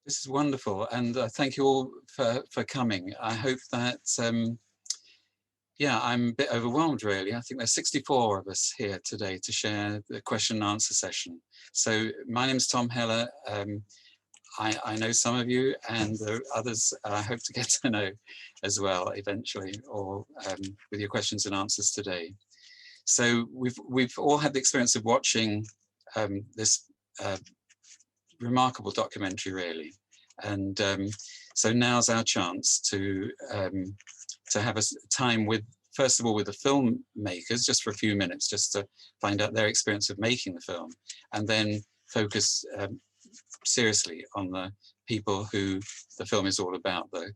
This is wonderful, and thank you all for coming. I hope that, yeah, I'm a bit overwhelmed really. I think there's 64 of us here today to share the question and answer session. So my name is Tom Heller. I know some of you, and the others I hope to get to know as well eventually, or with your questions and answers today. So we've all had the experience of watching this remarkable documentary, really, and so now's our chance to have a time with, first of all, with the filmmakers, just for a few minutes, just to find out their experience of making the film, and then focus seriously on the people who the film is all about, the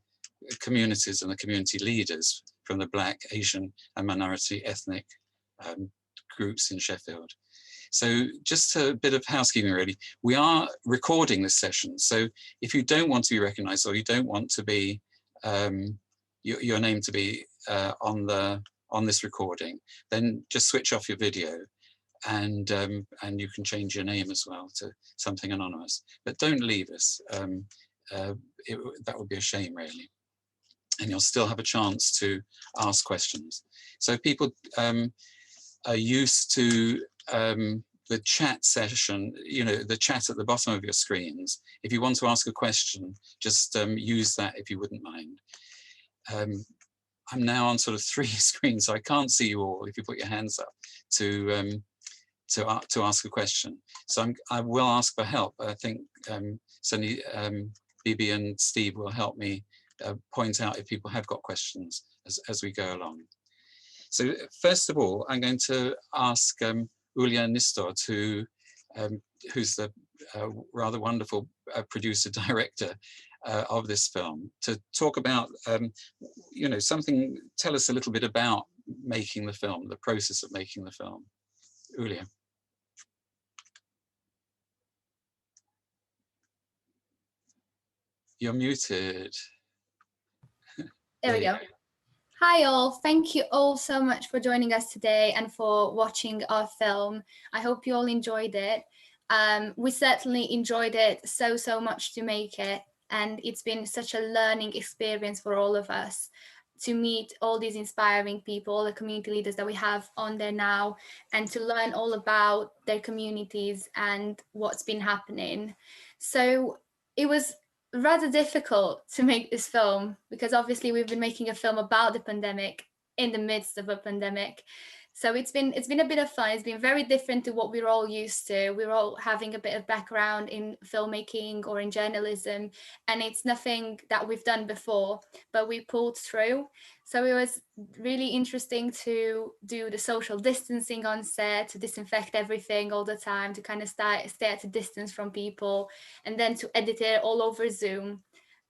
communities and the community leaders from the Black, Asian and minority ethnic groups in Sheffield. So just a bit of housekeeping really. We are recording this session, so if you don't want to be recognised or you don't want to be your name to be on this recording, then just switch off your video, and you can change your name as well to something anonymous. But don't leave us. That would be a shame, really. And you'll still have a chance to ask questions. So people are used to the chat session, you know, the chat at the bottom of your screens. If you want to ask a question, just use that if you wouldn't mind. I'm now on sort of 3 screens, so I can't see you all if you put your hands up to ask a question. So I will ask for help. I think certainly Bibi and Steve will help me point out if people have got questions as we go along. So first of all, I'm going to ask Ulya Nistor, who's the rather wonderful producer-director of this film, to talk about, you know, tell us a little bit about making the film, the process of making the film. Ulya. You're muted. There we go. Hi all, thank you all so much for joining us today and for watching our film. I hope you all enjoyed it. We certainly enjoyed it so much to make it, and it's been such a learning experience for all of us to meet all these inspiring people, all the community leaders that we have on there now, and to learn all about their communities and what's been happening. So it was rather difficult to make this film because obviously we've been making a film about the pandemic in the midst of a pandemic. So it's been a bit of fun. It's been very different to what we're all used to. We're all having a bit of background in filmmaking or in journalism, and it's nothing that we've done before, but we pulled through. So it was really interesting to do the social distancing on set, to disinfect everything all the time, to kind of stay at a distance from people, and then to edit it all over Zoom.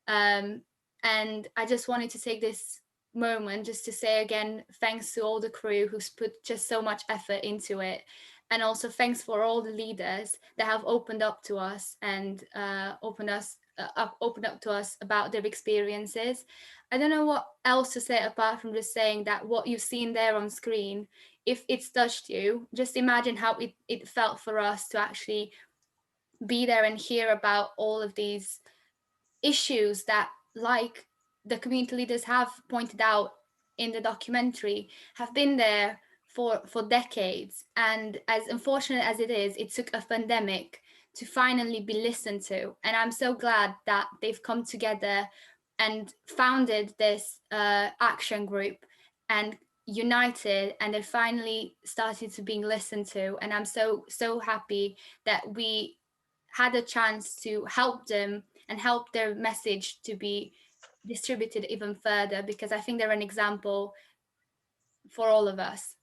And I just wanted to take this moment just to say again, thanks to all the crew who's put just so much effort into it, and also thanks for all the leaders that have opened up to us and opened up to us about their experiences. I don't know what else to say apart from just saying that what you've seen there on screen, if it's touched you, just imagine how it felt for us to actually be there and hear about all of these issues that, like the community leaders have pointed out in the documentary, have been there for decades. And as unfortunate as it is, it took a pandemic to finally be listened to. And I'm so glad that they've come together and founded this action group and united, and they finally started to being listened to. And I'm so happy that we had a chance to help them and help their message to be distributed even further, because I think they're an example for all of us.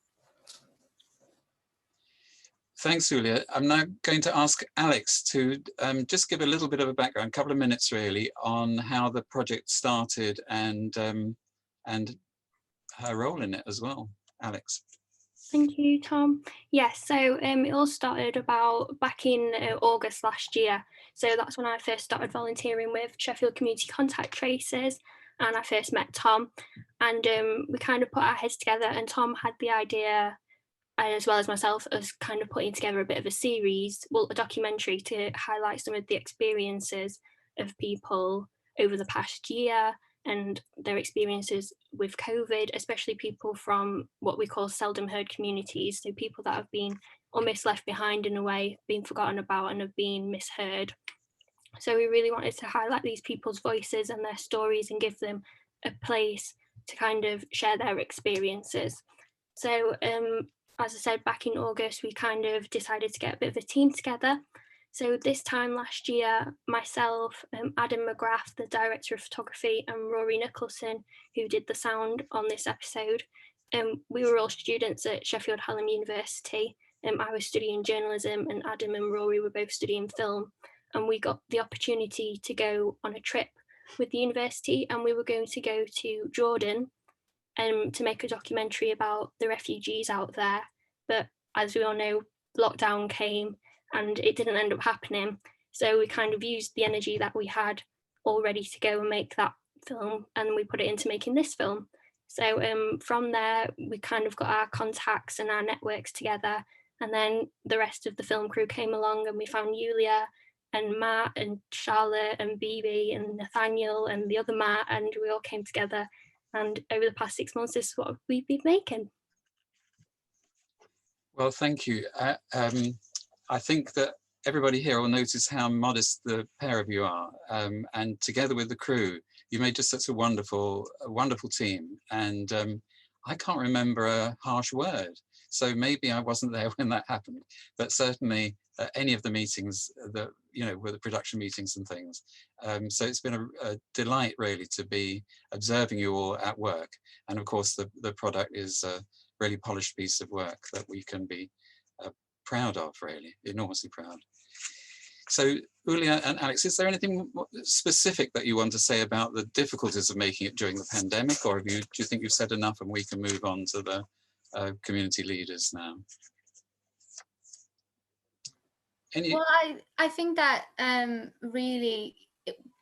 Thanks, Ulya. I'm now going to ask Alex to just give a little bit of a background, a couple of minutes really, on how the project started and her role in it as well. Alex. Thank you, Tom. Yes, so it all started about back in August last year. So that's when I first started volunteering with Sheffield Community Contact Tracers, and I first met Tom, and we kind of put our heads together, and Tom had the idea, as well as myself, of kind of putting together a bit of a series, well, a documentary to highlight some of the experiences of people over the past year and their experiences with COVID, especially people from what we call seldom heard communities, so people that have been almost left behind in a way, been forgotten about and have been misheard. So we really wanted to highlight these people's voices and their stories and give them a place to kind of share their experiences. So as I said, back in August, we kind of decided to get a bit of a team together. So this time last year, myself, Adam McGrath, the director of photography, and Rory Nicholson, who did the sound on this episode, we were all students at Sheffield University. I was studying journalism and Adam and Rory were both studying film. And we got the opportunity to go on a trip with the university, and we were going to go to Jordan to make a documentary about the refugees out there. But as we all know, lockdown came and it didn't end up happening. So we kind of used the energy that we had all ready to go and make that film, and we put it into making this film. So from there, we kind of got our contacts and our networks together, and then the rest of the film crew came along, and we found Yulia and Matt and Charlotte and BB and Nathaniel and the other Matt, and we all came together. And over the past 6 months, this is what we've been making. Well, thank you. I think that everybody here will notice how modest the pair of you are. And together with the crew, you made just such a wonderful team. And I can't remember a harsh word. So maybe I wasn't there when that happened, but certainly any of the meetings that, were the production meetings and things. So it's been a delight really to be observing you all at work. And of course, the product is a really polished piece of work that we can be proud of, really, enormously proud. So Julia and Alex, is there anything specific that you want to say about the difficulties of making it during the pandemic, or do you think you've said enough and we can move on to the community leaders now? Well, I think that really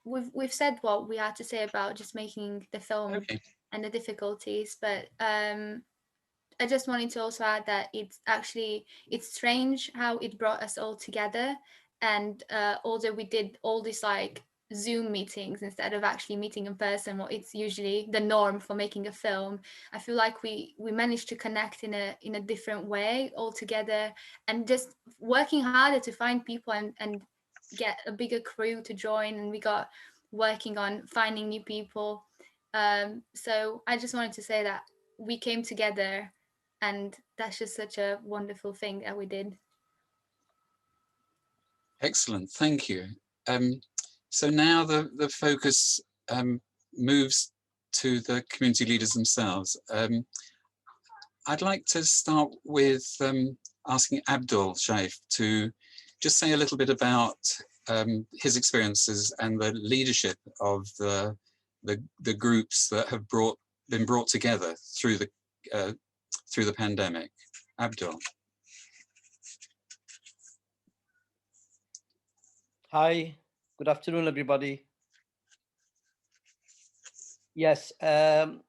we've said what we had to say about just making the film and the difficulties, but I just wanted to also add that it's strange how it brought us all together. And although we did all these like Zoom meetings instead of actually meeting in person, what it's usually the norm for making a film, I feel like we managed to connect in a different way all together, and just working harder to find people and get a bigger crew to join, and we got working on finding new people. So I just wanted to say that we came together, and that's just such a wonderful thing that we did. Excellent, thank you. So now the focus moves to the community leaders themselves. I'd like to start with asking Abdul Shaif to just say a little bit about his experiences and the leadership of the groups that have been brought together through the pandemic. Abdul. Hi, good afternoon, everybody. Yes, on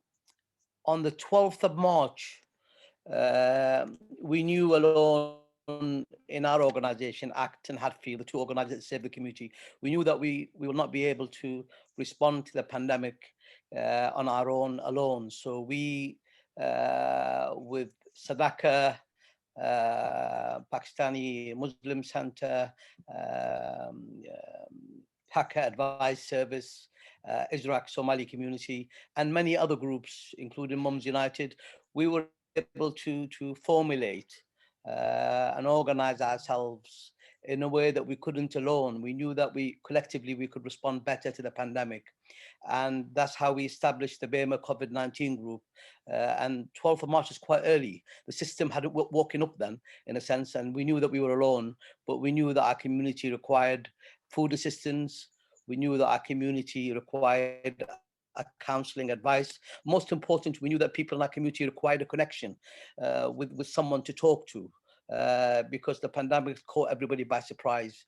the 12th of March, we knew alone in our organization, ACT and Hatfield, the two organizations that save the community, we knew that we will not be able to respond to the pandemic on our own alone. So we, with Sadaka, Pakistani Muslim Center, Dhaka Advice Service, Israq Somali Community, and many other groups, including Mums United, we were able to formulate and organize ourselves in a way that we couldn't alone. We knew that collectively we could respond better to the pandemic. And that's how we established the BEMA COVID-19 group. And 12th of March is quite early. The system hadn't woken up then, in a sense, and we knew that we were alone, but we knew that our community required food assistance. We knew that our community required counseling advice. Most important, we knew that people in our community required a connection with someone to talk to, because the pandemic caught everybody by surprise.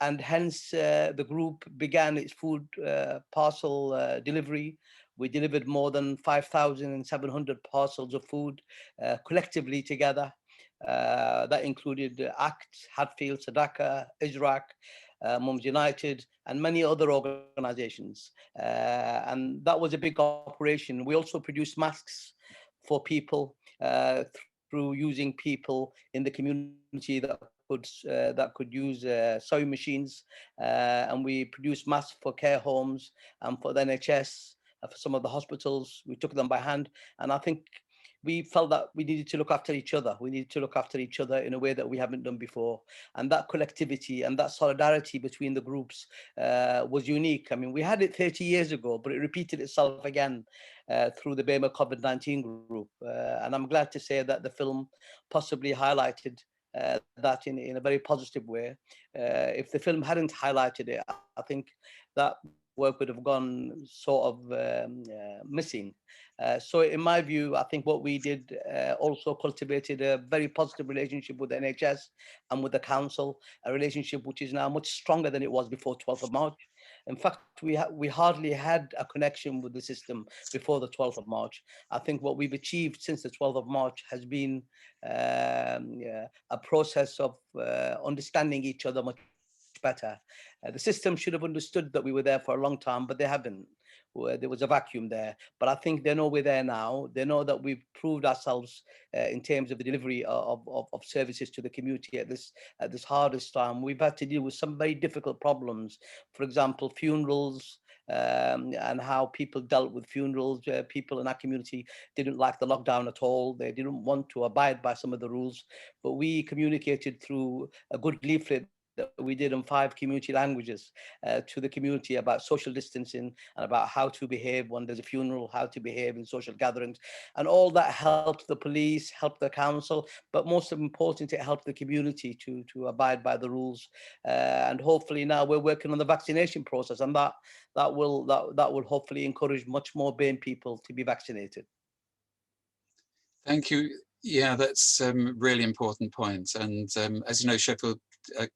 And hence the group began its food parcel delivery. We delivered more than 5,700 parcels of food collectively together. That included ACT, Hatfield, Sadaka, Israq, Mums United, and many other organizations. And that was a big operation. We also produced masks for people through using people in the community that could use sewing machines, and we produced masks for care homes and for the NHS, for some of the hospitals. We took them by hand, and I think we felt that we needed to look after each other. We needed to look after each other in a way that we haven't done before. And that collectivity and that solidarity between the groups was unique. I mean, we had it 30 years ago, but it repeated itself again through the Burma COVID-19 group. And I'm glad to say that the film possibly highlighted that in a very positive way. If the film hadn't highlighted it, I think that work would have gone sort of missing. So in my view, I think what we did also cultivated a very positive relationship with the NHS and with the council, a relationship which is now much stronger than it was before 12th of March. In fact, we hardly had a connection with the system before the 12th of March. I think what we've achieved since the 12th of March has been a process of understanding each other much better. The system should have understood that we were there for a long time, but they haven't. There was a vacuum there, but I think they know we're there now. They know that we've proved ourselves in terms of the delivery of services to the community at this hardest time. We've had to deal with some very difficult problems. For example, funerals, and how people dealt with funerals. People in our community didn't like the lockdown at all. They didn't want to abide by some of the rules, but we communicated through a good leaflet that we did in 5 community languages to the community about social distancing and about how to behave when there's a funeral, how to behave in social gatherings. And all that helped the police, helped the council, but most important, it helped the community to abide by the rules. And hopefully now we're working on the vaccination process, and that will hopefully encourage much more BAME people to be vaccinated. Thank you. Yeah, that's a really important point. And as you know, Sheffield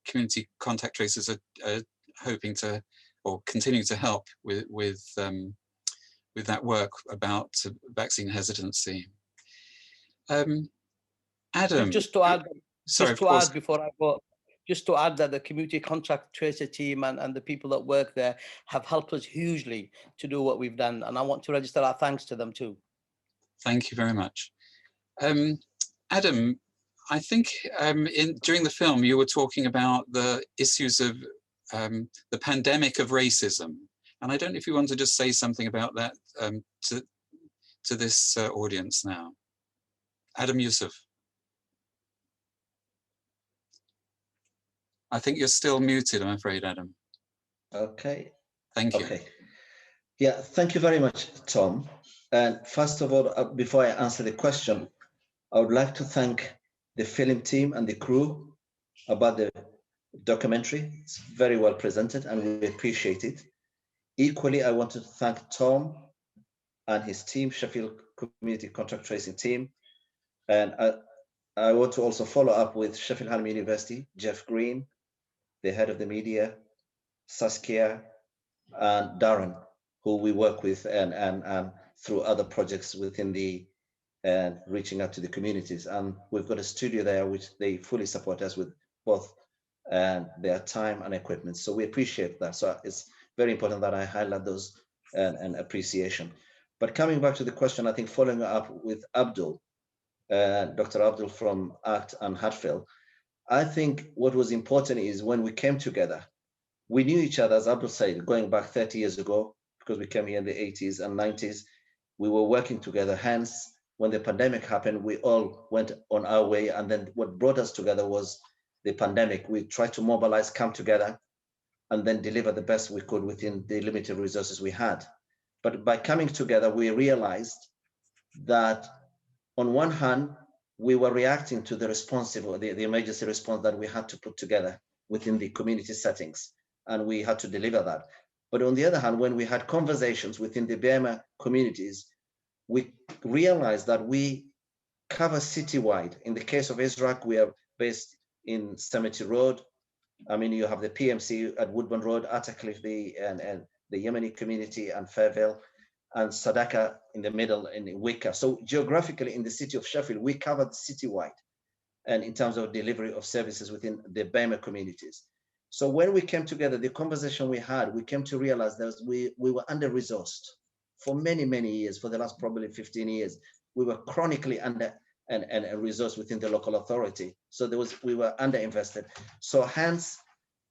Community Contact Tracers are hoping to, or continue to help with that work about vaccine hesitancy. Adam, just to add, sorry, before I go, just to add that the Community Contact Tracer team and the people that work there have helped us hugely to do what we've done, and I want to register our thanks to them too. Thank you very much. Adam, I think during the film you were talking about the issues of the pandemic of racism, and I don't know if you want to just say something about that to this audience now. Adam Yusuf. I think you're still muted, I'm afraid, Adam. Okay. Thank you. Okay. Yeah, thank you very much, Tom. And first of all, before I answer the question, I would like to thank the film team and the crew about the documentary. It's very well presented and we appreciate it. Equally, I want to thank Tom and his team, Sheffield Community Contact Tracing team. And I want to also follow up with Sheffield Hallam University, Jeff Green, the head of the media, Saskia, and Darren, who we work with and through other projects within the reaching out to the communities. And we've got a studio there which they fully support us with both their time and equipment. So we appreciate that. So it's very important that I highlight those and appreciation. But coming back to the question, I think following up with Abdul, Dr. Abdul from ACT and Hatfield, I think what was important is when we came together, we knew each other, as Abdul said, going back 30 years ago, because we came here in the 80s and 90s, we were working together. Hence, when the pandemic happened, we all went on our way. And then what brought us together was the pandemic. We tried to mobilize, come together, and then deliver the best we could within the limited resources we had. But by coming together, we realized that on one hand, we were reacting to the responsive, the emergency response that we had to put together within the community settings, and we had to deliver that. But on the other hand, when we had conversations within the Burma communities, we realized that we cover citywide. In the case of Israq, we are based in Cemetery Road. I mean, you have the PMC at Woodburn Road, Atacliffe, and the Yemeni community, and Fairvale, and Sadaka in the middle, in Wicca. So geographically, in the city of Sheffield, we covered citywide, and in terms of delivery of services within the Burma communities. So when we came together, the conversation we had, we came to realize that we were under-resourced for many, many years. For the last probably 15 years, we were chronically under and resourced within the local authority. So we were underinvested. So hence,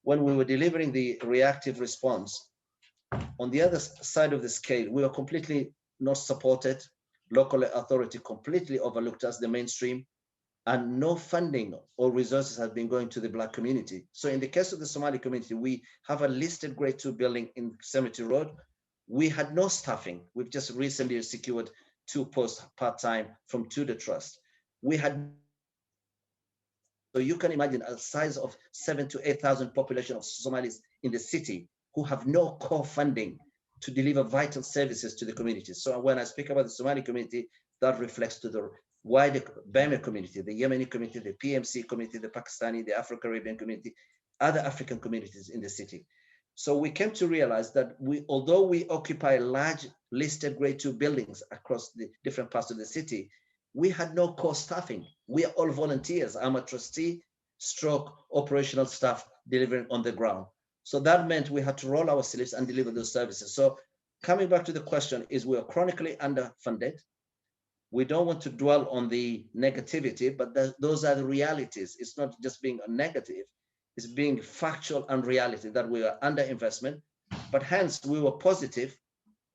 when we were delivering the reactive response, on the other side of the scale, we were completely not supported. Local authority completely overlooked us, the mainstream, and no funding or resources have been going to the Black community. So in the case of the Somali community, we have a listed grade 2 building in Cemetery Road. We had no staffing. We've just recently secured 2 posts part-time from the trust. We had, so you can imagine a size of 7,000 to 8,000 population of Somalis in the city who have no core funding to deliver vital services to the community. So when I speak about the Somali community, that reflects to the wider Bamir community, the Yemeni community, the PMC community, the Pakistani, the Afro-Caribbean community, other African communities in the city. So we came to realize that although we occupy large listed grade 2 buildings across the different parts of the city, we had no core staffing. We are all volunteers. I'm a trustee, stroke operational staff delivering on the ground. So that meant we had to roll our sleeves and deliver those services. So coming back to the question is, we are chronically underfunded. We don't want to dwell on the negativity, but those are the realities. It's not just being a negative, it's being factual and reality that we are under investment, but hence we were positive.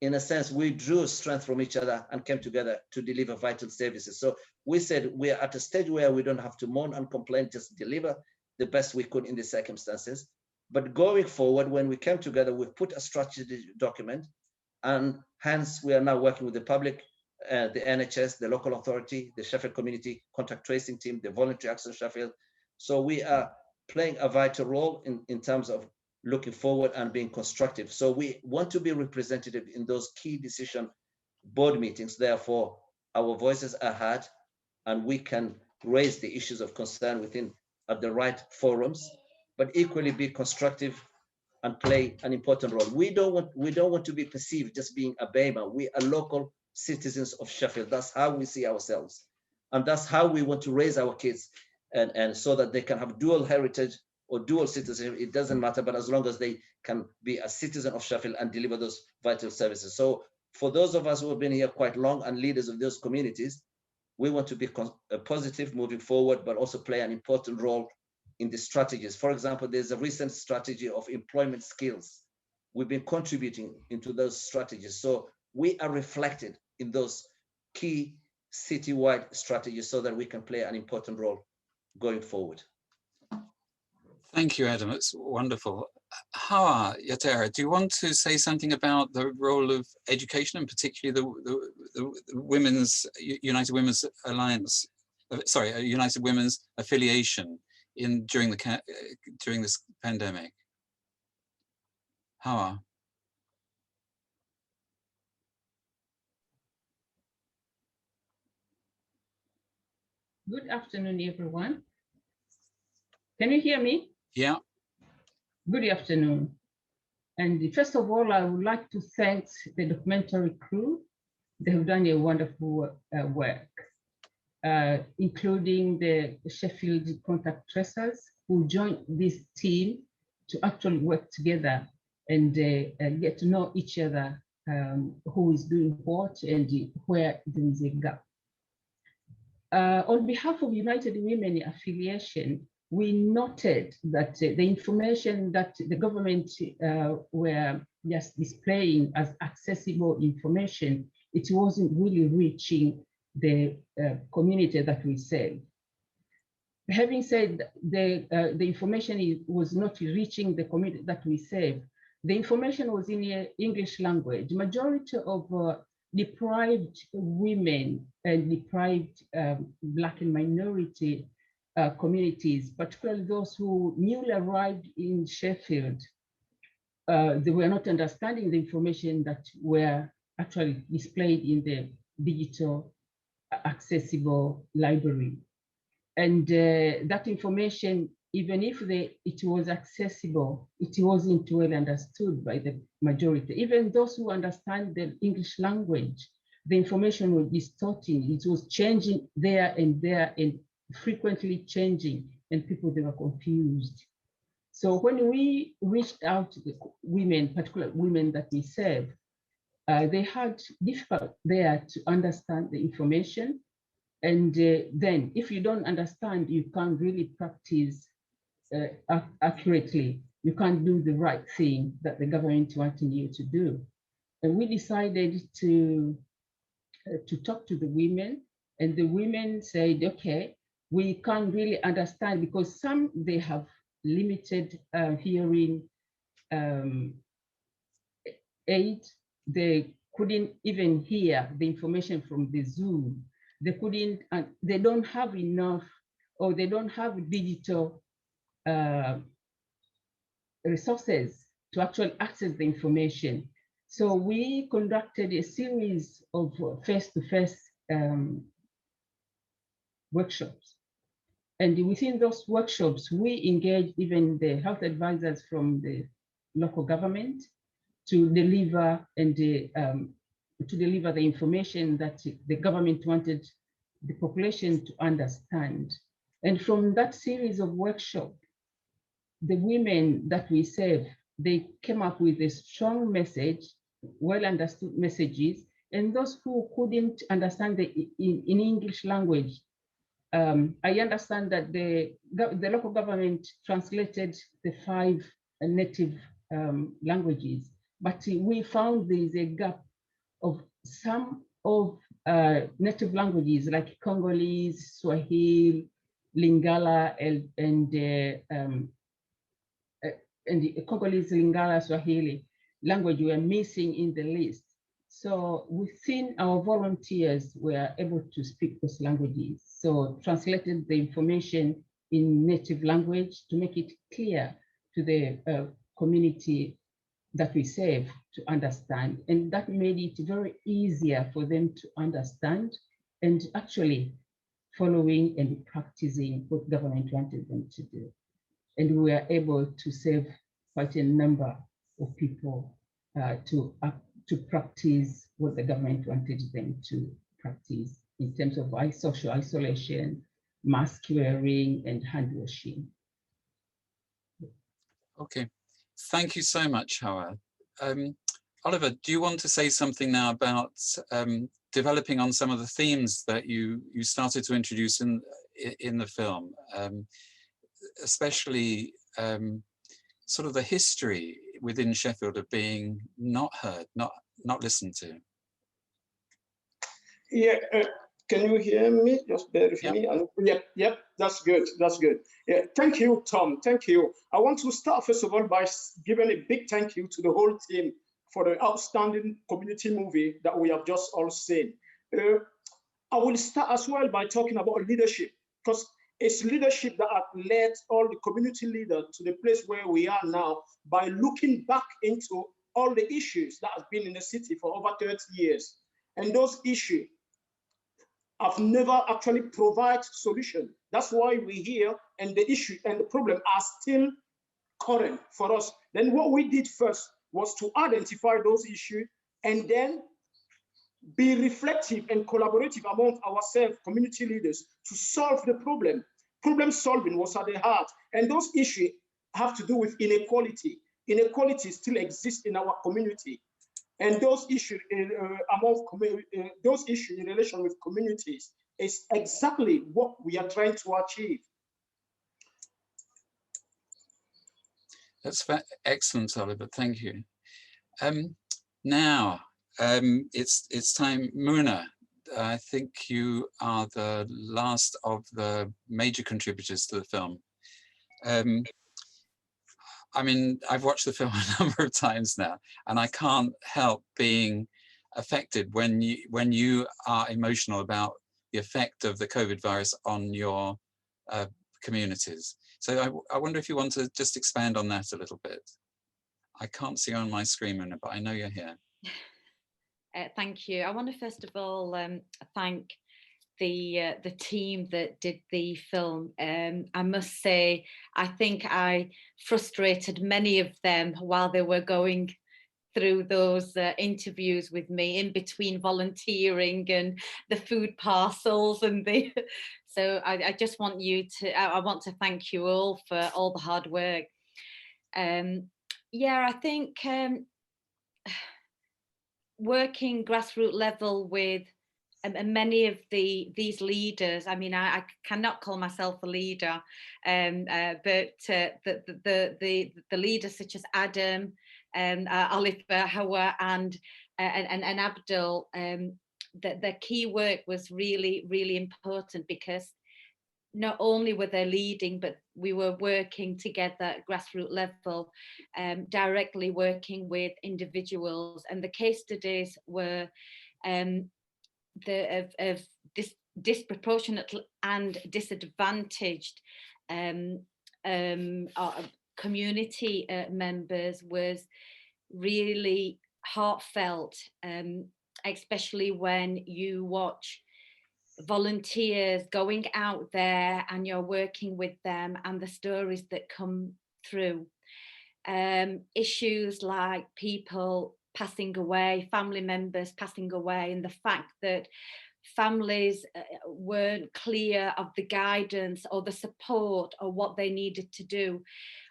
In a sense, we drew strength from each other and came together to deliver vital services. So we said we are at a stage where we don't have to moan and complain, just deliver the best we could in the circumstances. But going forward, when we came together, we put a strategy document, and hence we are now working with the public, the NHS, the local authority, the Sheffield Community Contact Tracing team, the Voluntary Action Sheffield. So we are playing a vital role in terms of looking forward and being constructive. So we want to be representative in those key decision board meetings. Therefore, our voices are heard and we can raise the issues of concern within at the right forums, but equally be constructive and play an important role. We don't want to be perceived just being a BEMA. We are local citizens of Sheffield. That's how we see ourselves. And that's how we want to raise our kids, and so that they can have dual heritage or dual citizenship. It doesn't matter, but as long as they can be a citizen of Sheffield and deliver those vital services. So for those of us who have been here quite long and leaders of those communities, we want to be positive moving forward, but also play an important role in the strategies. For example, there's a recent strategy of employment skills. We've been contributing into those strategies. So we are reflected in those key citywide strategies so that we can play an important role going forward. Thank you, Adam. It's wonderful. Hawa, Yatera, do you want to say something about the role of education, and particularly the Women's United Women's Alliance, United Women's affiliation during this pandemic? Hawa. Good afternoon, everyone. Can you hear me? Yeah. Good afternoon. And first of all, I would like to thank the documentary crew. They have done a wonderful work, including the Sheffield Contact Tracers, who joined this team to actually work together and get to know each other, who is doing what and where there is a gap. On behalf of United Women Affiliation, we noted that the information that the government were just displaying as accessible information, it wasn't really reaching the community that we serve. Having said the information was not reaching the community that we serve, the information was in English language. Majority of deprived women and deprived Black and minority communities, particularly those who newly arrived in Sheffield, they were not understanding the information that were actually displayed in the digital accessible library. And that information, even if it was accessible, it wasn't well understood by the majority. Even those who understand the English language, the information was distorting. It was changing there and frequently changing, and people, they were confused. So when we reached out to the women, particular women that we serve, they had difficult there to understand the information. And then if you don't understand, you can't really practice accurately. You can't do the right thing that the government wanted you to do. And we decided to talk to the women, and the women said, okay, we can't really understand because some, they have limited hearing aid. They couldn't even hear the information from the Zoom. They couldn't, they don't have enough, or they don't have digital resources to actually access the information. So we conducted a series of face-to-face workshops. And within those workshops, we engaged even the health advisors from the local government to deliver and to deliver the information that the government wanted the population to understand. And from that series of workshops, the women that we serve, they came up with a strong message, well understood messages, and those who couldn't understand in English language, I understand that the local government translated the 5 native languages, but we found there is a gap of some of native languages like Congolese, Swahili, Lingala, and the Congolese, Lingala, Swahili language were missing in the list. So within our volunteers were able to speak those languages. So translated the information in native language to make it clear to the community that we serve to understand. And that made it very easier for them to understand and actually following and practicing what government wanted them to do. And we were able to save quite a number of people to practice what the government wanted them to practice in terms of social isolation, mask wearing, and hand washing. Okay, thank you so much, Howard. Oliver, do you want to say something now about developing on some of the themes that you started to introduce in the film, especially sort of the history within Sheffield of being not heard, not listened to? Yeah, can you hear me? Just bear with me. Yep, that's good, that's good. Yeah, thank you, Tom, thank you. I want to start first of all by giving a big thank you to the whole team for the outstanding community movie that we have just all seen. I will start as well by talking about leadership, because it's leadership that has led all the community leaders to the place where we are now by looking back into all the issues that have been in the city for over 30 years. And those issues have never actually provided solution. That's why we're here, and the issue and the problem are still current for us. Then what we did first was to identify those issues and then be reflective and collaborative among ourselves, community leaders, to solve the problem. Problem solving was at the heart, and those issues have to do with inequality. Inequality still exists in our community, and those issues those issues in relation with communities is exactly what we are trying to achieve. That's excellent, Oliver. Thank you. Now it's time, Muna. I think you are the last of the major contributors to the film. I mean, I've watched the film a number of times now, and I can't help being affected when you are emotional about the effect of the COVID virus on your communities. So I wonder if you want to just expand on that a little bit. I can't see on my screen, Muna, but I know you're here. Thank you. I want to first of all thank the team that did the film. I must say, I think I frustrated many of them while they were going through those interviews with me, in between volunteering and the food parcels and the. So I just want you to. I want to thank you all for all the hard work. Yeah, I think working grassroots level with many of these leaders. I mean, I cannot call myself a leader, but the leaders such as Adam, Oliver, Hawa, and Abdul, the key work was really important, because not only were they leading, but we were working together at grassroots level, directly working with individuals. And the case studies were of disproportionate and disadvantaged community members was really heartfelt, especially when you watch volunteers going out there and you're working with them, and the stories that come through. Issues like people passing away, family members passing away, and the fact that families weren't clear of the guidance or the support or what they needed to do.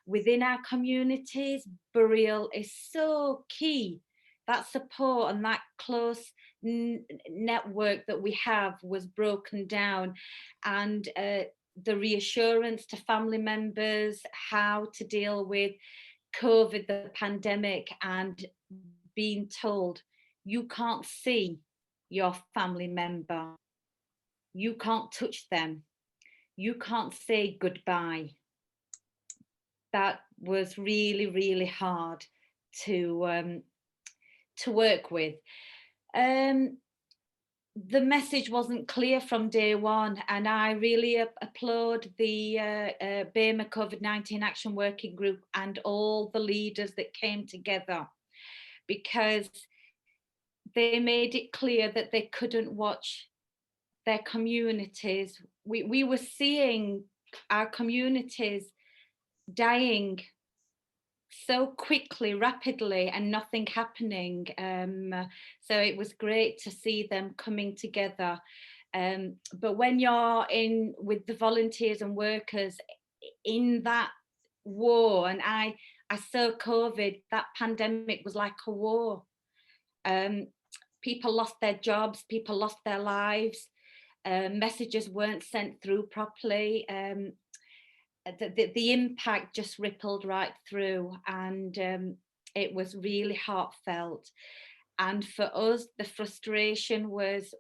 Within our communities, burial is so key. That support and that close network that we have was broken down, and the reassurance to family members how to deal with COVID, the pandemic, and being told you can't see your family member, you can't touch them, you can't say goodbye. That was really hard to work with. The message wasn't clear from day one, and I really applaud the BEMA COVID-19 Action Working Group and all the leaders that came together, because they made it clear that they couldn't watch their communities. We were seeing our communities dying so quickly, rapidly, and nothing happening. So it was great to see them coming together. But when you're in with the volunteers and workers in that war, and I saw COVID, that pandemic was like a war. People lost their jobs, people lost their lives, messages weren't sent through properly. The impact just rippled right through, and it was really heartfelt. And for us, the frustration was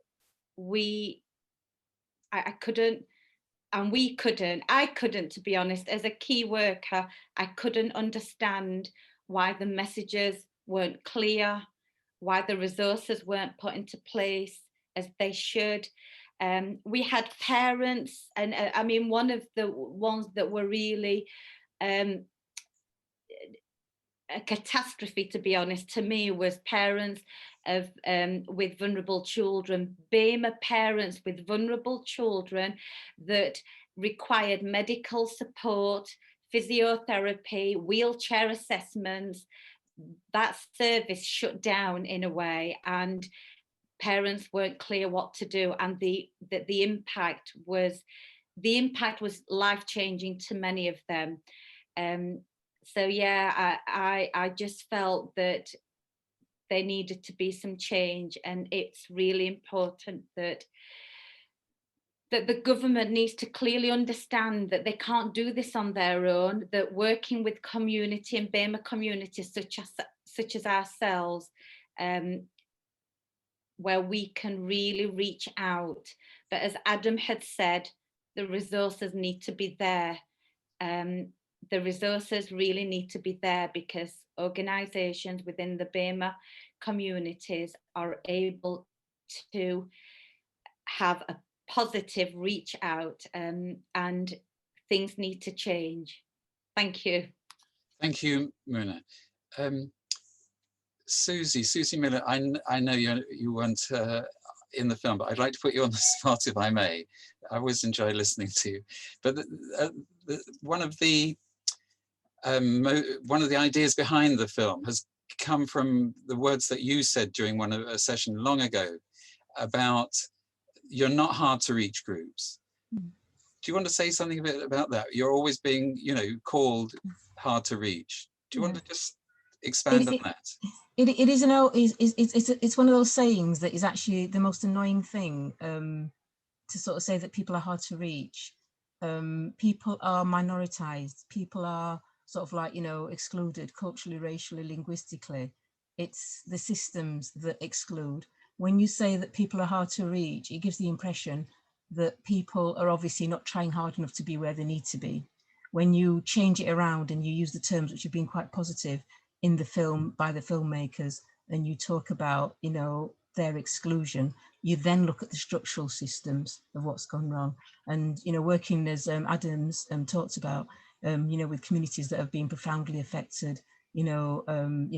I couldn't, to be honest, as a key worker, I couldn't understand why the messages weren't clear, why the resources weren't put into place as they should. We had parents, and I mean, one of the ones that were really a catastrophe, to be honest, to me, was parents of with vulnerable children, BEMA parents with vulnerable children that required medical support, physiotherapy, wheelchair assessments. That service shut down in a way, and parents weren't clear what to do, and the impact was life-changing to many of them. So yeah, I just felt that there needed to be some change, and it's really important that the government needs to clearly understand that they can't do this on their own, that working with community and BEMA communities such as ourselves, where we can really reach out. But as Adam had said, the resources need to be there. The resources really need to be there, because organisations within the BEMA communities are able to have a positive reach out, and things need to change. Thank you. Thank you, Muna. Susie Miller, I know you weren't in the film, but I'd like to put you on the spot if I may. I always enjoy listening to you. But one of the ideas behind the film has come from the words that you said during a session long ago about you're not hard to reach groups. Do you want to say something a bit about that? You're always being, called hard to reach. Do you want to just expand on that? It is it's one of those sayings that is actually the most annoying thing, to sort of say that people are hard to reach. People are minoritized. People are sort of like, you know, excluded culturally, racially, linguistically. It's the systems that exclude. When you say that people are hard to reach, it gives the impression that people are obviously not trying hard enough to be where they need to be. When you change it around and you use the terms which have been quite positive in the film by the filmmakers, and you talk about, you know, their exclusion, you then look at the structural systems of what's gone wrong. And, you know, working as Adam's talked about, you know, with communities that have been profoundly affected, you know,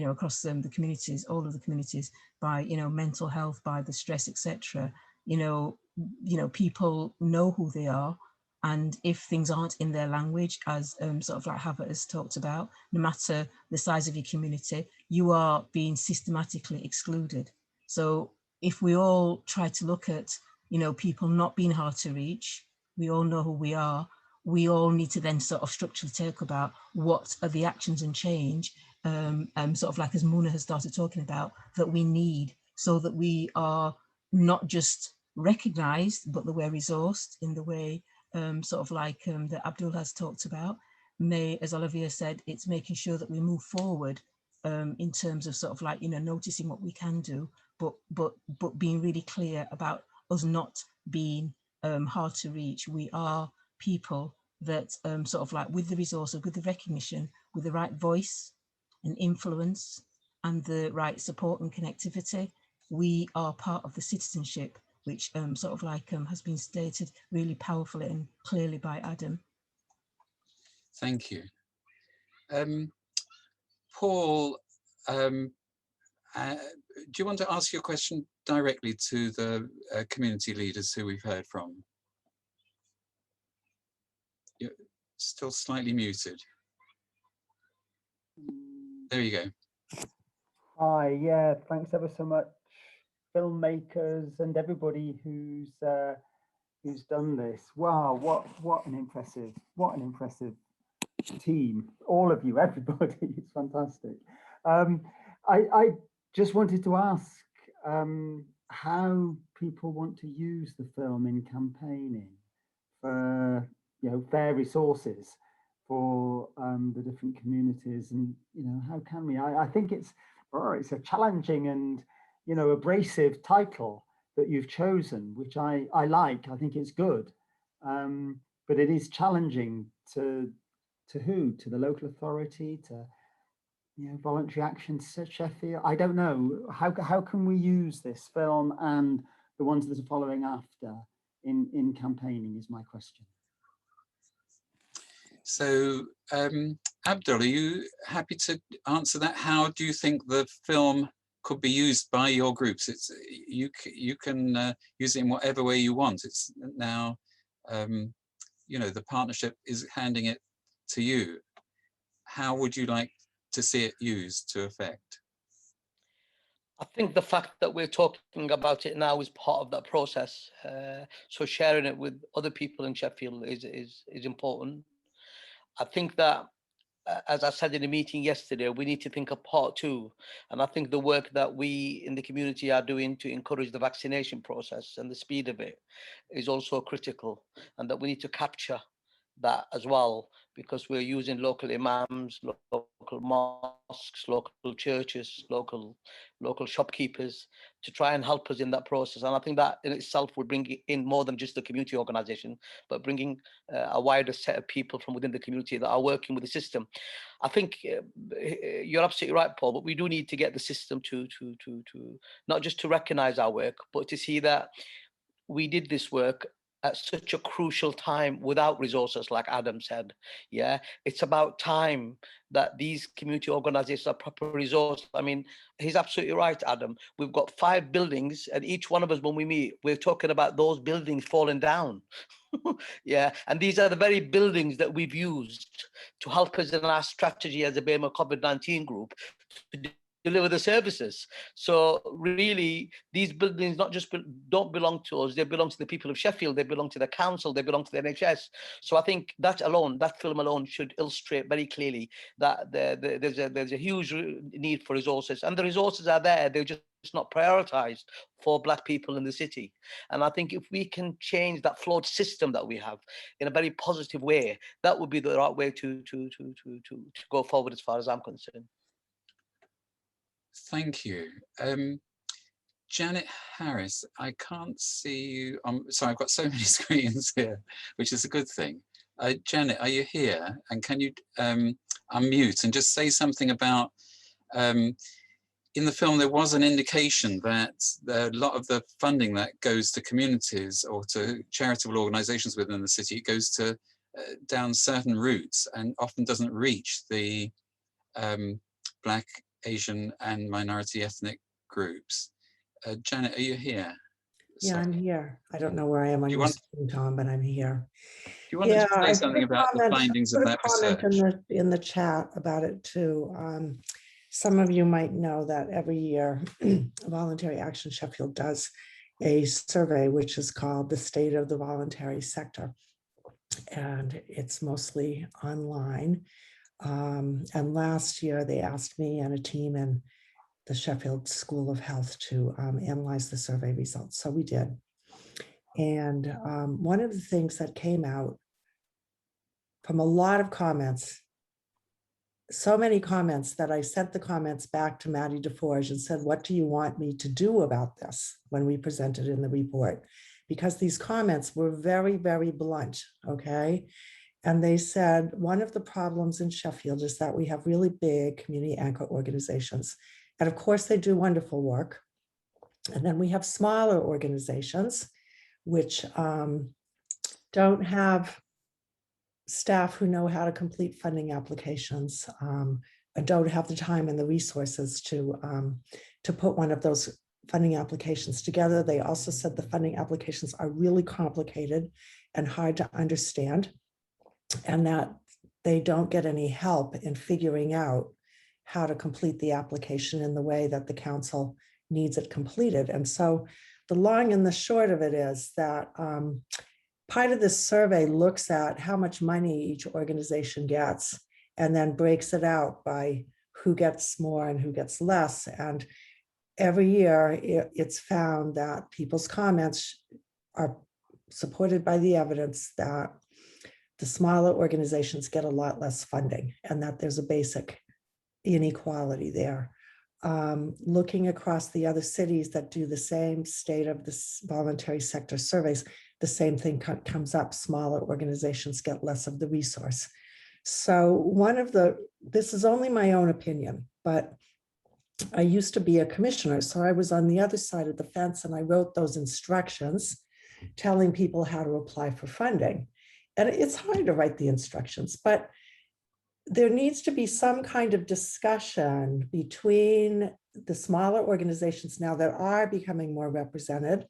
across the communities, all of the communities, by, you know, mental health, by the stress, etc. You know, people know who they are. And if things aren't in their language, as sort of like Havert has talked about, no matter the size of your community, you are being systematically excluded. So if we all try to look at, you know, people not being hard to reach, we all know who we are. We all need to then sort of structurally talk about what are the actions and change, sort of like as Muna has started talking about, that we need, so that we are not just recognised, but that we're resourced in the way sort of like that Abdul has talked about. As Olivia said, it's making sure that we move forward in terms of sort of like, you know, noticing what we can do, but being really clear about us not being hard to reach. We are people that sort of like, with the resources, with the recognition, with the right voice and influence and the right support and connectivity, we are part of the citizenship, which sort of like has been stated really powerfully and clearly by Adam. Thank you. Paul, do you want to ask your question directly to the community leaders who we've heard from? You're still slightly muted. There you go. Hi, yeah, thanks ever so much, filmmakers and everybody who's done this. Wow, what an impressive team, all of you, everybody. It's fantastic. I just wanted to ask how people want to use the film in campaigning for, you know, fair resources for the different communities, and, you know, how can we? I think it's a challenging and, you know, abrasive title that you've chosen, which I like. I think it's good, but it is challenging to who? To the local authority, to, you know, voluntary action, Sheffield. I don't know. How can we use this film and the ones that are following after in campaigning is my question. So Abdul, are you happy to answer that? How do you think the film could be used by your groups? It's you can use it in whatever way you want. It's now, you know, the partnership is handing it to you. How would you like to see it used to effect? I think the fact that we're talking about it now is part of that process. So sharing it with other people in Sheffield is important. I think that, as I said in the meeting yesterday, we need to think of part two. And I think the work that we in the community are doing to encourage the vaccination process and the speed of it is also critical, and that we need to capture that as well, because we're using local imams, local mosques, local churches, local shopkeepers to try and help us in that process. And I think that in itself would bring in more than just the community organization, but bringing a wider set of people from within the community that are working with the system. I think you're absolutely right, Paul, but we do need to get the system to not just to recognize our work, but to see that we did this work at such a crucial time without resources, like Adam said. Yeah, it's about time that these community organizations are properly resourced. I mean, he's absolutely right, Adam. We've got 5 buildings, and each one of us, when we meet, we're talking about those buildings falling down. Yeah, and these are the very buildings that we've used to help us in our strategy as a BEMA COVID-19 group to deliver the services. So really, these buildings don't belong to us, they belong to the people of Sheffield, they belong to the council, they belong to the NHS. So I think that film alone should illustrate very clearly that there's a huge need for resources, and the resources are there, they're just not prioritized for Black people in the city. And I think if we can change that flawed system that we have in a very positive way, that would be the right way to go forward as far as I'm concerned. Thank you. Janet Harris, I can't see you. Sorry, I've got so many screens here, which is a good thing. Janet, are you here? And can you unmute and just say something about, in the film, there was an indication that a lot of the funding that goes to communities or to charitable organizations within the city, it goes to down certain routes and often doesn't reach the Black, Asian and minority ethnic groups. Janet, are you here? Yeah, Sorry. I'm here. I don't know where I am on your screen, Tom, but I'm here. Do you want to say something about the findings of that research? In the chat about it too. Some of you might know that every year Voluntary Action Sheffield does a survey which is called the State of the Voluntary Sector, and it's mostly online. And last year they asked me and a team in the Sheffield School of Health to analyze the survey results. So we did. And one of the things that came out from a lot of comments, so many comments, that I sent the comments back to Maddie DeForge and said, what do you want me to do about this when we presented in the report? Because these comments were very, very blunt, okay? And they said, one of the problems in Sheffield is that we have really big community anchor organizations. And of course, they do wonderful work. And then we have smaller organizations which don't have staff who know how to complete funding applications and don't have the time and the resources to put one of those funding applications together. They also said the funding applications are really complicated and hard to understand, and that they don't get any help in figuring out how to complete the application in the way that the council needs it completed. And so the long and the short of it is that part of this survey looks at how much money each organization gets and then breaks it out by who gets more and who gets less. And every year it's found that people's comments are supported by the evidence that the smaller organizations get a lot less funding and that there's a basic inequality there. Looking across the other cities that do the same state of this voluntary sector surveys, the same thing comes up. Smaller organizations get less of the resource. So this is only my own opinion, but I used to be a commissioner. So I was on the other side of the fence and I wrote those instructions telling people how to apply for funding. And it's hard to write the instructions, but there needs to be some kind of discussion between the smaller organizations now that are becoming more represented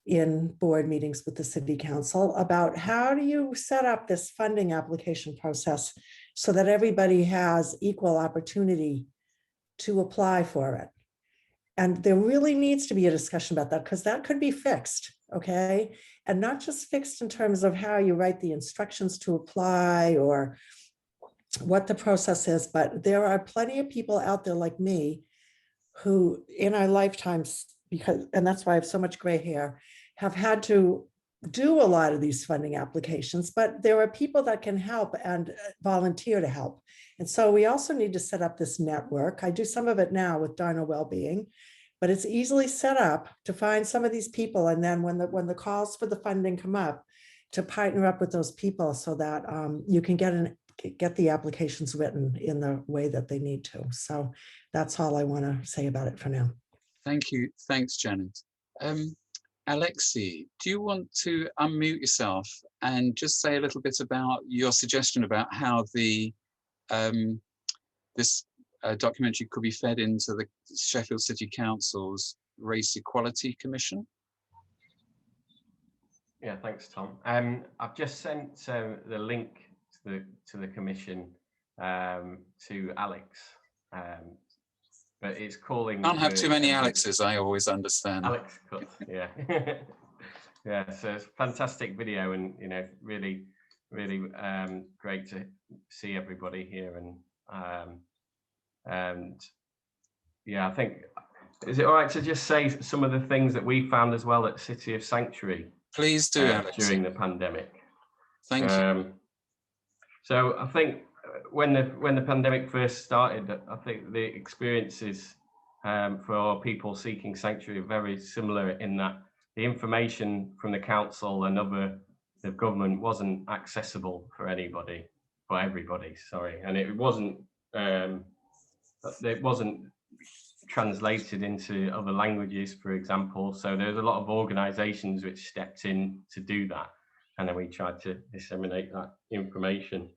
in board meetings with the city council about how do you set up this funding application process so that everybody has equal opportunity to apply for it. And there really needs to be a discussion about that because that could be fixed, okay? And not just fixed in terms of how you write the instructions to apply or what the process is, but there are plenty of people out there like me who in our lifetimes, and that's why I have so much gray hair, have had to do a lot of these funding applications, but there are people that can help and volunteer to help. And so we also need to set up this network. I do some of it now with Darnall Wellbeing, but it's easily set up to find some of these people. And then when the calls for the funding come up, to partner up with those people so that you can get the applications written in the way that they need to. So that's all I want to say about it for now. Thank you. Thanks, Janet. Alexi, do you want to unmute yourself and just say a little bit about your suggestion about how the this documentary could be fed into the Sheffield City Council's Race Equality Commission? Yeah, thanks, Tom. I've just sent the link to the commission to Alex. but it's calling. Can't have too many everybody. Alexes, I always understand. Alex Cut, yeah. Yeah, so it's a fantastic video, and you know, really great to see everybody here, and yeah, I think, is it all right to just say some of the things that we found as well at City of Sanctuary? Please do, Alex. During the pandemic. Thank you. So I think when the pandemic first started, I think the experiences for people seeking sanctuary are very similar in that the information from the council and the government wasn't accessible for everybody, sorry, and it wasn't translated into other languages, for example. So there's a lot of organisations which stepped in to do that, and then we tried to disseminate that information.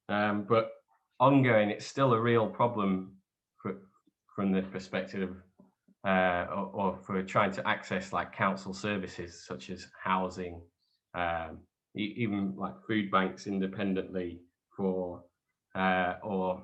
But ongoing, it's still a real problem from the perspective or for trying to access like council services such as housing, even like food banks independently for or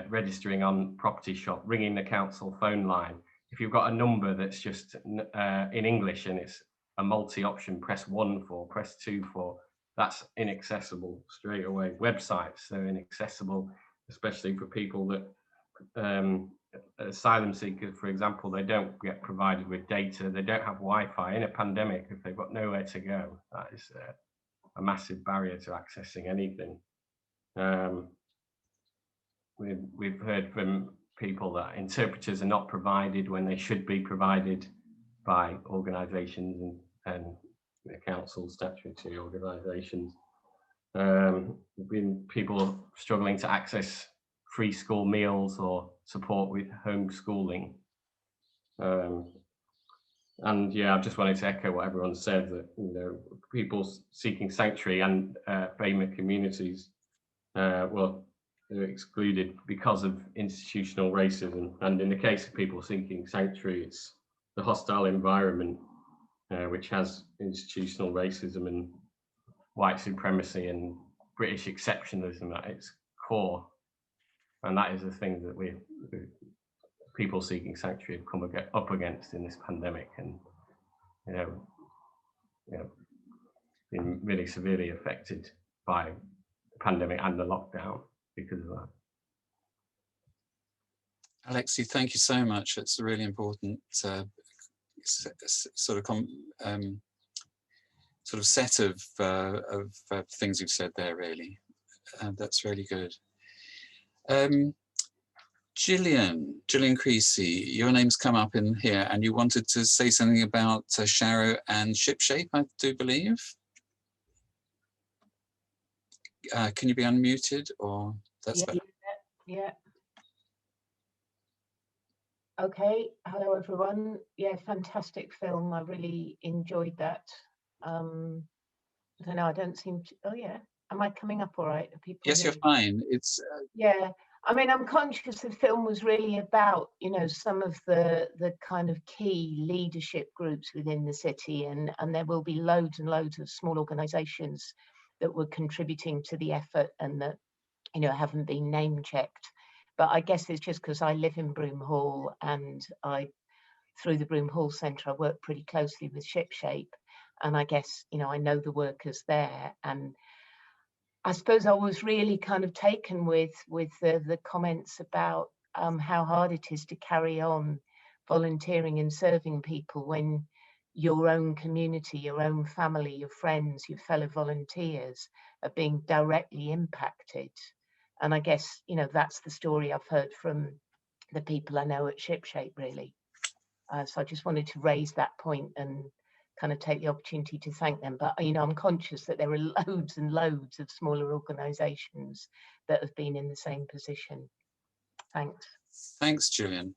registering on property shop, ringing the council phone line. If you've got a number that's just in English and it's a multi-option, press 1 for, press 2 for, that's inaccessible straight away. Websites, they're inaccessible, especially for people that asylum seekers, for example, they don't get provided with data, they don't have Wi-Fi. In a pandemic, if they've got nowhere to go, that is a massive barrier to accessing anything. We've heard from people that interpreters are not provided when they should be provided by organisations and the council statutory organisations. There've been people struggling to access free school meals or support with homeschooling. And yeah, I just wanted to echo what everyone said, that you know, people seeking sanctuary and framework communities, well, they're excluded because of institutional racism. And in the case of people seeking sanctuary, it's the hostile environment, which has institutional racism and white supremacy and British exceptionalism at its core. And that is the thing that people seeking sanctuary have come up against in this pandemic, and you know, been really severely affected by the pandemic and the lockdown because of that. Alexi, thank you so much. It's a really important sort of set of things you've said there, really. That's really good. Gillian Creasy, your name's come up in here and you wanted to say something about Sharrow and Shipshape, I do believe. Can you be unmuted, or that's better? Yeah. Okay, hello everyone. Yeah, fantastic film. I really enjoyed that. I don't know, I don't seem to, oh yeah. Am I coming up all right? Are people Yes, here? you're fine. It's yeah. I mean, I'm conscious the film was really about, you know, some of the kind of key leadership groups within the city, and there will be loads and loads of small organisations that were contributing to the effort and that, you know, haven't been name checked. But I guess it's just because I live in Broome Hall, and through the Broome Hall Centre, I work pretty closely with Shipshape, and I guess, you know, I know the workers there. And I suppose I was really kind of taken with the comments about how hard it is to carry on volunteering and serving people when your own community, your own family, your friends, your fellow volunteers are being directly impacted. And I guess, you know, that's the story I've heard from the people I know at Shipshape, really. So I just wanted to raise that point and kind of take the opportunity to thank them. But, you know, I'm conscious that there are loads and loads of smaller organisations that have been in the same position. Thanks. Thanks, Gillian.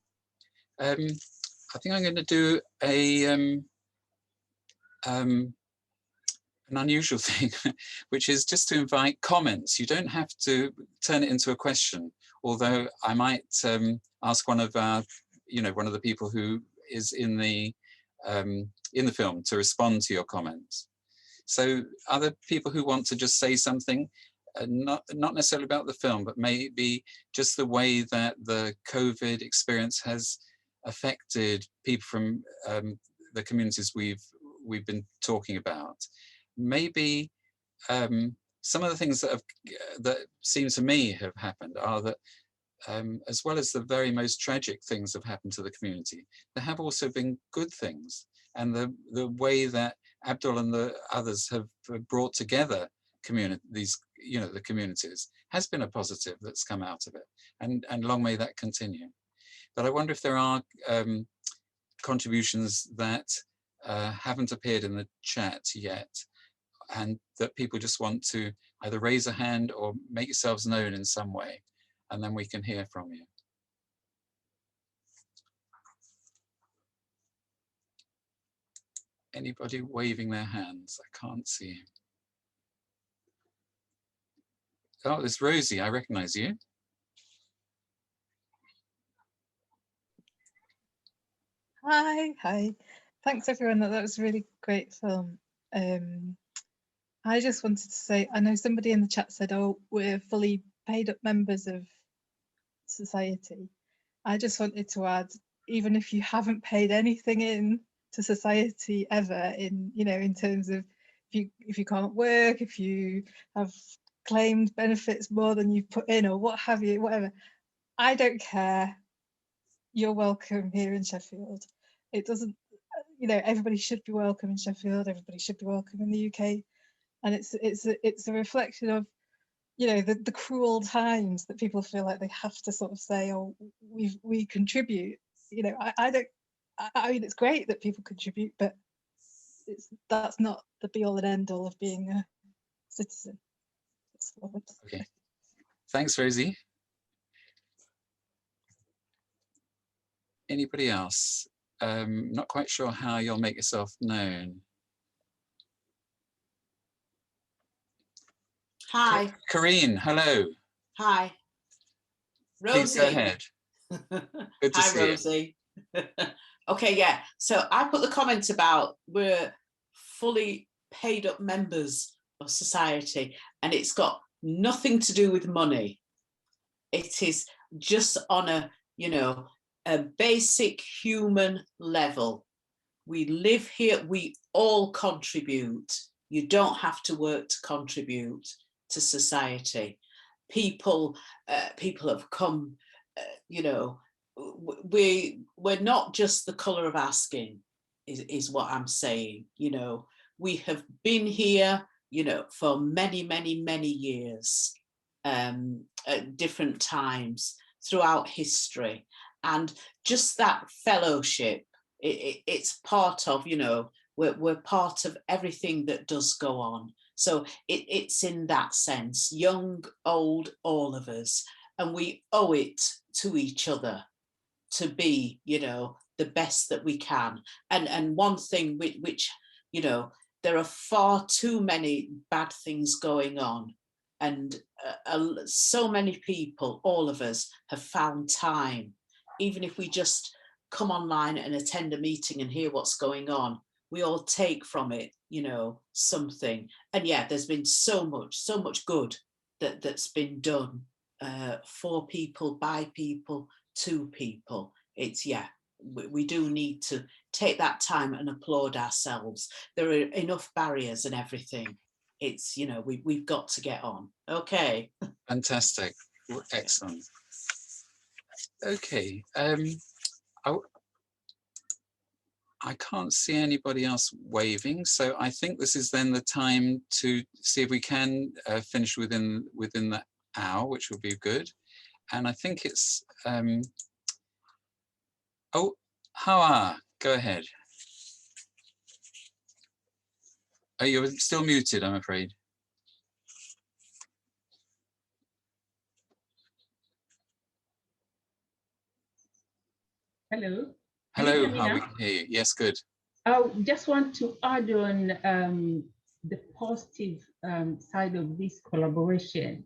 I think I'm going to do an unusual thing, which is just to invite comments. You don't have to turn it into a question, although I might ask one of our, you know, one of the people who is in the film to respond to your comments. So other people who want to just say something, not necessarily about the film, but maybe just the way that the COVID experience has affected people from the communities we've been talking about. Maybe some of the things that seem to me have happened are that as well as the very most tragic things have happened to the community, there have also been good things. And the way that Abdul and the others have brought together these, the communities has been a positive that's come out of it. And long may that continue. But I wonder if there are contributions that haven't appeared in the chat yet, and that people just want to either raise a hand or make yourselves known in some way, and then we can hear from you. Anybody waving their hands? I can't see. Oh, there's Rosie, I recognize you. Hi. Thanks everyone, that was a really great film. I just wanted to say, I know somebody in the chat said, oh, we're fully paid up members of society. I just wanted to add, even if you haven't paid anything in to society ever, in terms of if you can't work, if you have claimed benefits more than you've put in, or what have you, whatever, I don't care. You're welcome here in Sheffield. It doesn't, everybody should be welcome in Sheffield. Everybody should be welcome in the UK, and it's a reflection of, the cruel times that people feel like they have to sort of say, oh, we contribute. I mean, it's great that people contribute, but that's not the be all and end all of being a citizen. Okay, thanks, Rosie. Anybody else? Not quite sure how you'll make yourself known. Hi. Karine, hello. Hi. Rosie. Please go ahead. Good to see Rosie. Okay, yeah. So I put the comment about we're fully paid up members of society, and it's got nothing to do with money. It is just on a basic human level. We live here, we all contribute. You don't have to work to contribute to society. People have come, we're not just the colour of our skin, is what I'm saying. We have been here, for many, many, many years, at different times throughout history. And just that fellowship, it's part of, we're part of everything that does go on. So it's in that sense, young, old, all of us, and we owe it to each other to be, the best that we can. And one thing which there are far too many bad things going on, and so many people, all of us, have found time. Even if we just come online and attend a meeting and hear what's going on, we all take from it, something. And yeah, there's been so much good that's been done for people, by people, to people. It's, yeah, we do need to take that time and applaud ourselves. There are enough barriers and everything. It's, we've got to get on. Okay. Fantastic. Excellent. Okay. I can't see anybody else waving, so I think this is then the time to see if we can finish within the hour, which would be good. And I think it's oh, Hawa, go ahead. Oh, you're still muted, I'm afraid. Hello. Hello, how we can hear you. Yes, good. I just want to add on the positive side of this collaboration.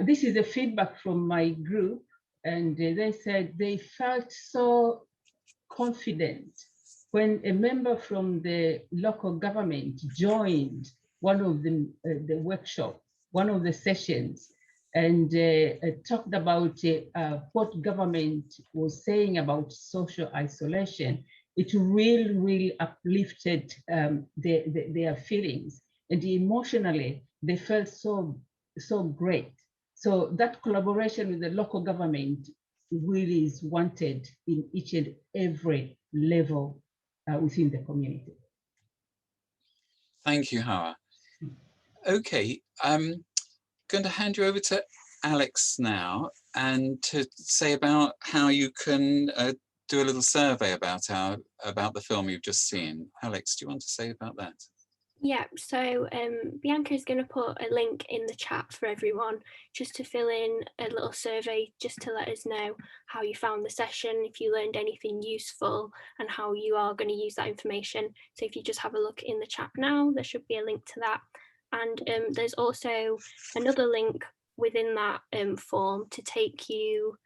This is a feedback from my group, and they said they felt so confident when a member from the local government joined one of the workshops one of the sessions, and talked about what government was saying about social isolation. It really uplifted their feelings, and emotionally they felt so great. So that collaboration with the local government really is wanted in each and every level within the community. Thank you, Hawa. Okay, I'm going to hand you over to Alex now, and to say about how you can do a little survey about the film you've just seen. Alex, do you want to say about that? Yeah, so Bianca is going to put a link in the chat for everyone just to fill in a little survey, just to let us know how you found the session, if you learned anything useful, and how you are going to use that information. So if you just have a look in the chat now, there should be a link to that. And there's also another link within that form to take you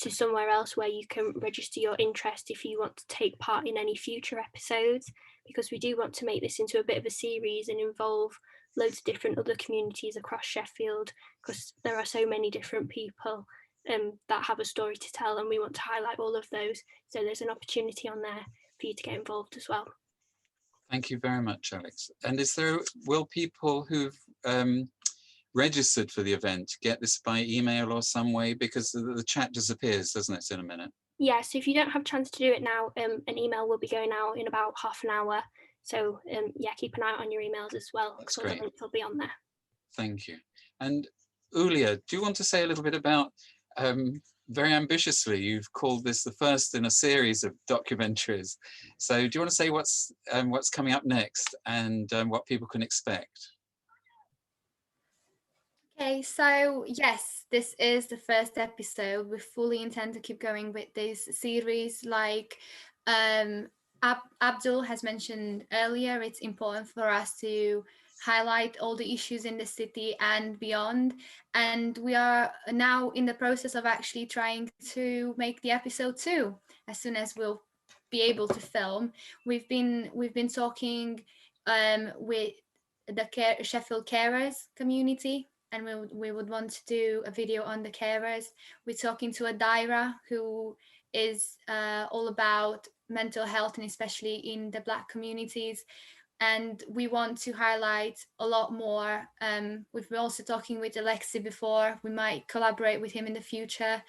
to somewhere else where you can register your interest if you want to take part in any future episodes, because we do want to make this into a bit of a series and involve loads of different other communities across Sheffield, because there are so many different people that have a story to tell, and we want to highlight all of those. So there's an opportunity on there for you to get involved as well. Thank you very much, Alex. And will people who've registered for the event get this by email or some way, because the chat disappears, doesn't it, in a minute? Yeah, so if you don't have a chance to do it now, an email will be going out in about half an hour. So yeah, keep an eye on your emails as well, because all the links will be on there. Thank you. And Ulia, do you want to say a little bit about, very ambitiously, you've called this the first in a series of documentaries. So do you want to say what's coming up next, and what people can expect? Okay, so yes, this is the first episode. We fully intend to keep going with this series. Like Abdul has mentioned earlier, it's important for us to highlight all the issues in the city and beyond. And we are now in the process of actually trying to make the episode 2 as soon as we'll be able to film. We've been talking with the Sheffield carers community, and we would want to do a video on the carers. We're talking to a Daira who is all about mental health, and especially in the Black communities. And we want to highlight a lot more. We've been also talking with Alexi before. We might collaborate with him in the future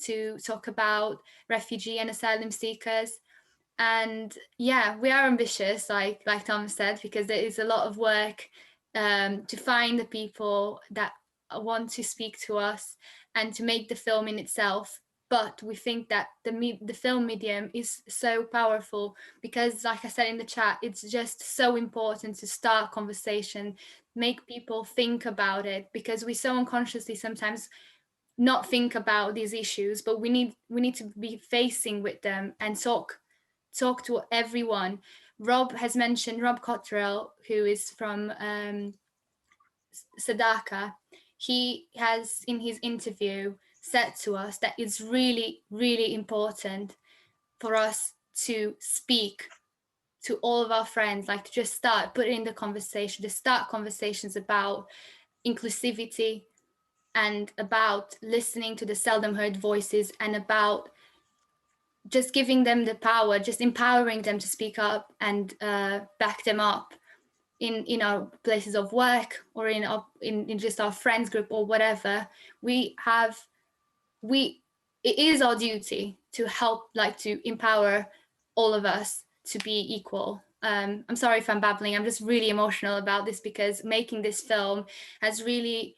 to talk about refugee and asylum seekers. And yeah, we are ambitious, like Tom said, because there is a lot of work to find the people that want to speak to us and to make the film in itself. But we think that the film medium is so powerful because, like I said in the chat, it's just so important to start conversation, make people think about it, because we so unconsciously sometimes not think about these issues, but we need to be facing with them and talk to everyone. Rob has mentioned, Rob Cottrell, who is from Sadaka. He has in his interview said to us that it's really, really important for us to speak to all of our friends, like to just start putting in the conversation, to start conversations about inclusivity and about listening to the seldom heard voices, and about just giving them the power, just empowering them to speak up and back them up in our places of work, or in just our friends group or whatever. It is our duty to help, like to empower all of us to be equal. I'm sorry if I'm babbling, I'm just really emotional about this, because making this film has really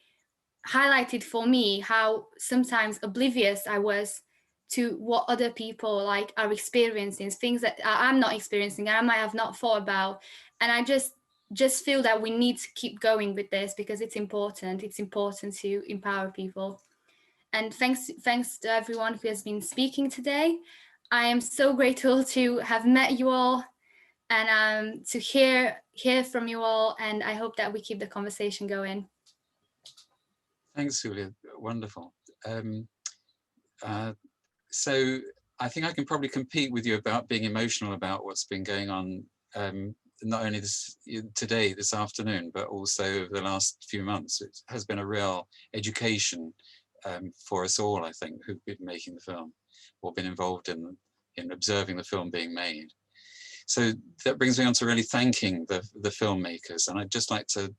highlighted for me how sometimes oblivious I was to what other people like are experiencing, things that I'm not experiencing and I might have not thought about. And I just feel that we need to keep going with this, because it's important to empower people. And thanks to everyone who has been speaking today. I am so grateful to have met you all and to hear from you all, and I hope that we keep the conversation going. Thanks, Julia. Wonderful. So I think I can probably compete with you about being emotional about what's been going on not only this afternoon, but also over the last few months. It has been a real education for us all, I think, who've been making the film or been involved in observing the film being made. So that brings me on to really thanking the filmmakers, and I'd just like to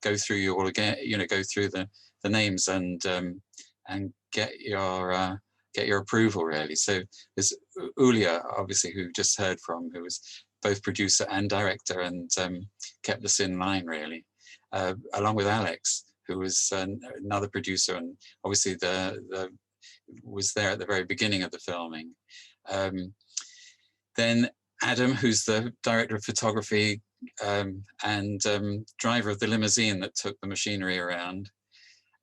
go through you all again, go through the names and get your approval, really. So there's Ulia, obviously, who just heard from, who was both producer and director and kept us in line, really, along with Alex, who was another producer and obviously was there at the very beginning of the filming. Then Adam, who's the director of photography and driver of the limousine that took the machinery around.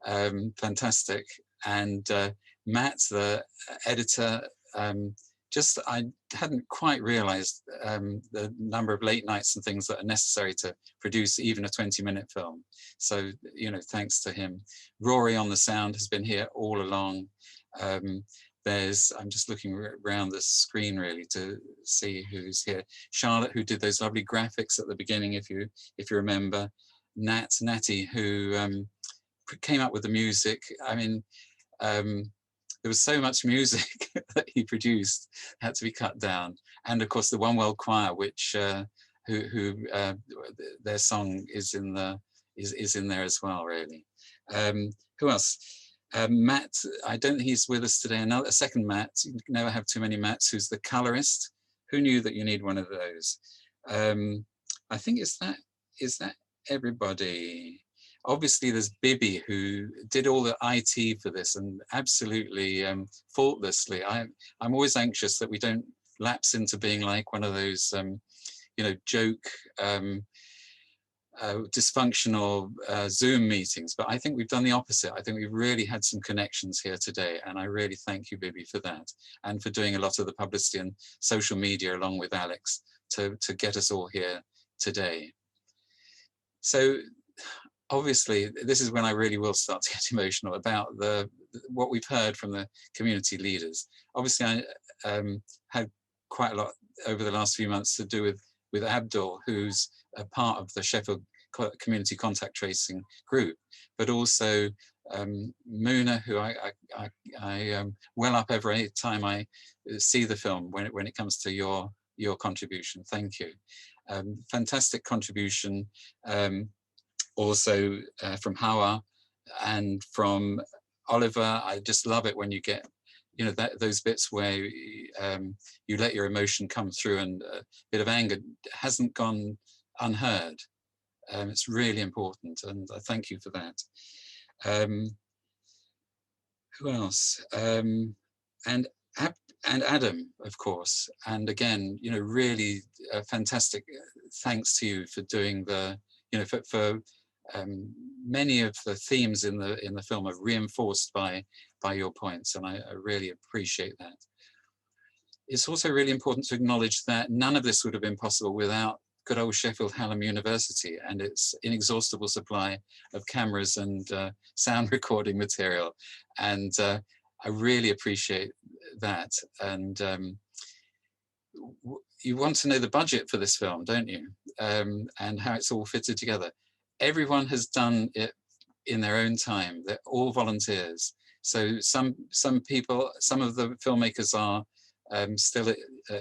Fantastic. And Matt, the editor, I hadn't quite realized the number of late nights and things that are necessary to produce even a 20-minute film. So, thanks to him. Rory on the sound has been here all along. I'm just looking around the screen really to see who's here. Charlotte, who did those lovely graphics at the beginning, if you remember. Natty, who came up with the music. I mean, there was so much music that he produced, had to be cut down. And of course, the One World Choir, which their song is in there as well, really. Who else? Matt, I don't think he's with us today. A second Matt. You never have too many Matts. Who's the colorist? Who knew that you need one of those? I think is that everybody. Obviously, there's Bibi, who did all the IT for this and absolutely faultlessly. I'm always anxious that we don't lapse into being like one of those, joke, dysfunctional Zoom meetings. But I think we've done the opposite. I think we've really had some connections here today. And I really thank you, Bibi, for that. And for doing a lot of the publicity and social media along with Alex to get us all here today. So, obviously, this is when I really will start to get emotional about what we've heard from the community leaders. Obviously, I had quite a lot over the last few months to do with Abdul, who's a part of the Sheffield Community Contact Tracing group, but also Muna, who I well up every time I see the film when it comes to your contribution. Thank you. Fantastic contribution. Also from Hawa and from Oliver. I just love it when you get, those bits where you let your emotion come through, and a bit of anger hasn't gone unheard. It's really important, and I thank you for that. Who else? And Adam, of course. And again, really fantastic. Thanks to you for doing for many of the themes in the film are reinforced by your points, and I really appreciate that. It's also really important to acknowledge that none of this would have been possible without good old Sheffield Hallam University and its inexhaustible supply of cameras and sound recording material, and I really appreciate that. And you want to know the budget for this film, don't you? And how it's all fitted together. Everyone has done it in their own time. They're all volunteers. So some people, some of the filmmakers are still at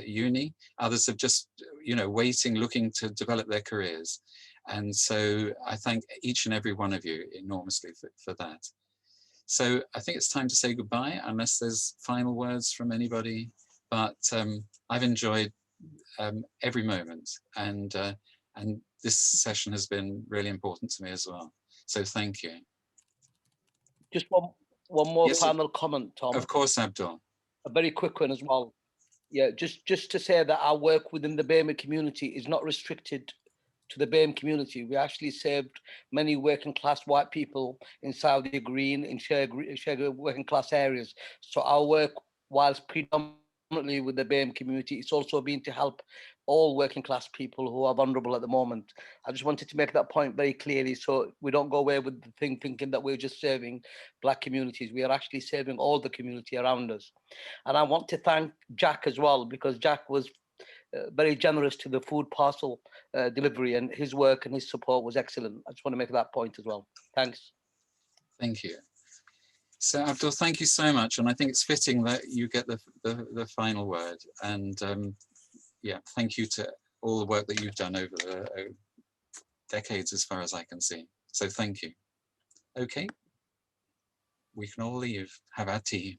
uni. Others have just, waiting, looking to develop their careers. And so I thank each and every one of you enormously for that. So I think it's time to say goodbye, unless there's final words from anybody. But I've enjoyed every moment, and this session has been really important to me as well. So thank you. Just one more Yes, final comment, Tom. Of course, Abdul. A very quick one as well. Yeah, just to say that our work within the Birmingham community is not restricted to the Birmingham community. We actually served many working class white people in Saudi Green, in share working class areas. So our work, whilst predominantly with the Birmingham community, it's also been to help all working class people who are vulnerable at the moment. I just wanted to make that point very clearly, so we don't go away with the thing thinking that we're just serving Black communities. We are actually serving all the community around us. And I want to thank Jack as well, because Jack was very generous to the food parcel delivery, and his work and his support was excellent. I just want to make that point as well. Thanks. Thank you. So Abdul, thank you so much. And I think it's fitting that you get the final word. And yeah, thank you to all the work that you've done over the decades, as far as I can see. So thank you. Okay, we can all leave, have our tea.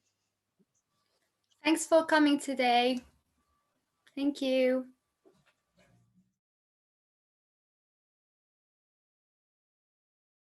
Thanks for coming today. Thank you.